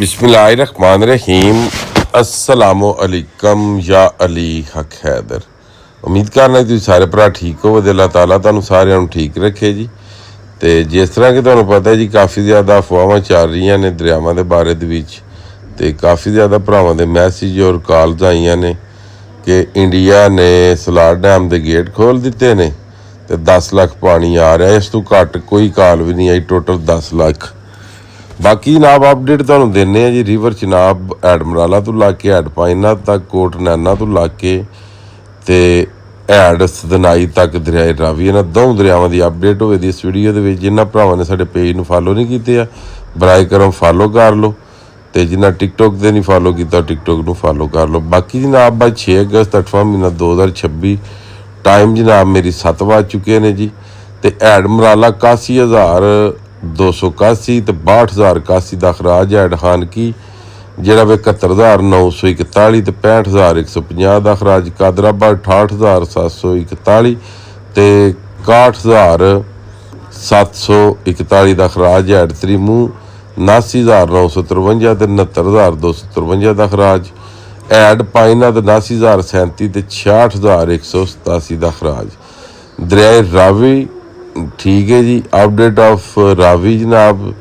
बिस्मिल्लाहिर्रहमानिर्रहीम अस्सलामुअलैकुम या अली हक हैदर। उम्मीद करना तुसीं सारे भरा ठीक हो। अल्लाह ताला तुहानूं सारिਆਂ ਨੂੰ ठीक रखे जी। तो जिस तरह कि तुहानूं पता है जी काफ़ी ज़्यादा अफवाहां चल रही ने दरियावां दे बारे दे विच ते काफ़ी ज़्यादा भरावां दे मैसेज और कॉल्स आईयां ने कि इंडिया ने सलार डैम के गेट खोल दिते ने ते 10 लाख पानी आ रहा है। इस तो घट कोई कॉल भी नहीं आई, टोटल 10 लाख। बाकी जनाब अपडेट तुहानूं दिन्ने जी। रिवर चिनाब एडमराला तो ला के हैड पाइना तक, कोट नैना तो ला के ते हैड सदनाई तक दरियाए रावी, इन्हां दोवें दरियावां दी अपडेट होई दी इस वीडियो दे विच। जिन्हां भरावां ने साडे पेज नूं फॉलो नहीं कीते आ बराए करम फॉलो कर लो, तो जिन्हां टिकटॉक ते नहीं फॉलो किया टिकटॉक नूं फॉलो कर लो। बाकी जनाब अज 6 अगस्त 8वां महीना 2026 टाइम जनाब मेरी 7 वज चुके ने जी। तो एडमराला 81,281 तो 62,081 का खराज हैड खान की जिहड़ा वे 71,941 तो 65,150 का खराज। कादराबाद 68,741 तो 61,741 का खराज हैड। त्रिमू 79,953 तो 69,253 का खराज हैड। पाइना तो 79,037 तो 66,187 का खराज। दरियाए रावी ठीक है जी। अपडेट ऑफ रावी जनाब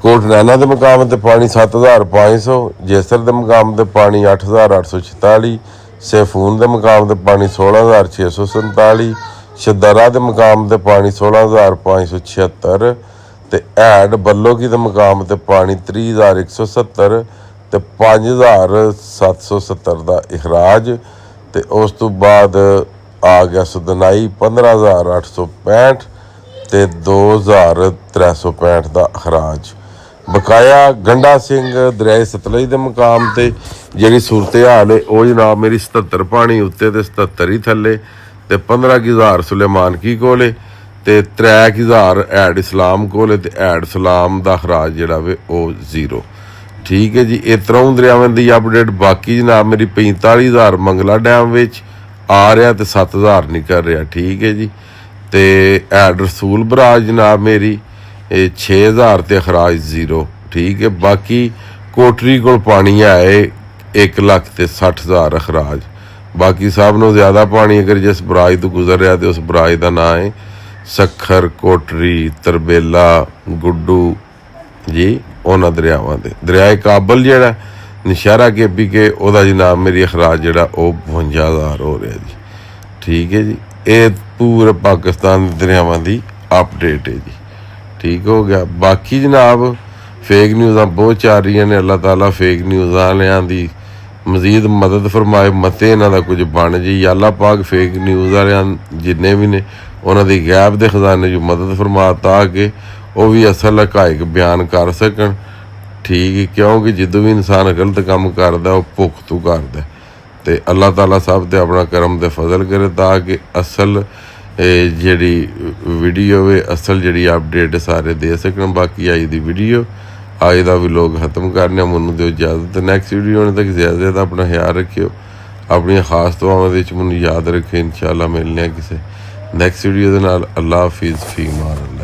कोट नैना के मुकाम पर पानी 7,500, जेसर के मुकाम पर पानी 8,846, सैफून के मुकाम पर पानी 16,647, शदरा के मुकाम पर पानी 16,576 तो हैड बल्लोगी के मुकाम पर पानी 30,170 तो 5,770 का इखराज। तो उस तो बाद आ गया सदनाई 15,865 तो 2,365 का खराज। बकाया गंडा सिंह दरियाए सतलज के मुकाम पर जी सूरत हाल है वह जनाब मेरी 77 पानी उत्ते तो 77 ही थले तो 15,000 सुलेमान की कोले तो 3,000 हैड इस्लाम कोले तो हैड सलाम का खराज जोड़ा वे वो 0। ठीक है जी। ये त्रौं दरियावां की अपडेट। बाकी जनाब मेरी 45,000 मंगला डैम विच आ रहा तो 7,000 निकल रहा। ठीक है जी। तो हैड रसूल बराज जनाब मेरी 6,000 तो खराज 0। ठीक है। बाकी कोटरी को पानी है 1,60,000 अखराज। बाकी सब नूं ज़्यादा पानी अगर जिस बराज तो गुजर रहा तो उस बराज का नाम है सखर, कोटरी, तरबेला, गुड्डू जी। उन्होंने दरियावां दे दरियाए काबल जिहड़ा नशहरा केपी के वह जनाब मेरी अखराज जिहड़ा वो 52,000 हो रहा जी। ठीक है जी। ये पूरे पाकिस्तान दरियावां की अपडेट है जी। ठीक हो गया। बाकी जनाब फेक न्यूज़ां बहुत चल रही ने। अल्लाह ताला फेक न्यूज़ां वालियां दी मजीद मदद फरमाए, मते इन्हां दा कुछ बन जी। अल्लाह पाक फेक न्यूज़ वालियां जिन्ने भी ने उन्हां दी गैब दे खजाने जो मदद फरमा ताकि वह भी असल हकायक बयान कर सकन। ठीक है। क्योंकि जदों भी इंसान गलत काम करता वह भुख तो करता तो अल्लाह ताला सब ते अपना करम ते फजल करे ताकि असल जी वीडियो है असल जी अपडेट सारे दे सकन। बाकी अज की वीडियो अज का भी लोग खत्म करने मैनू दो इजाजत। नैक्सट वीडियो होने तक ज़्यादा अपना ख्याल रखियो, अपनी खास दुआवां मैनू याद रखे। इंशाअल्लाह मिलने किसी नैक्सट वीडियो के नाल। अल्लाह हाफिज़, फी मान।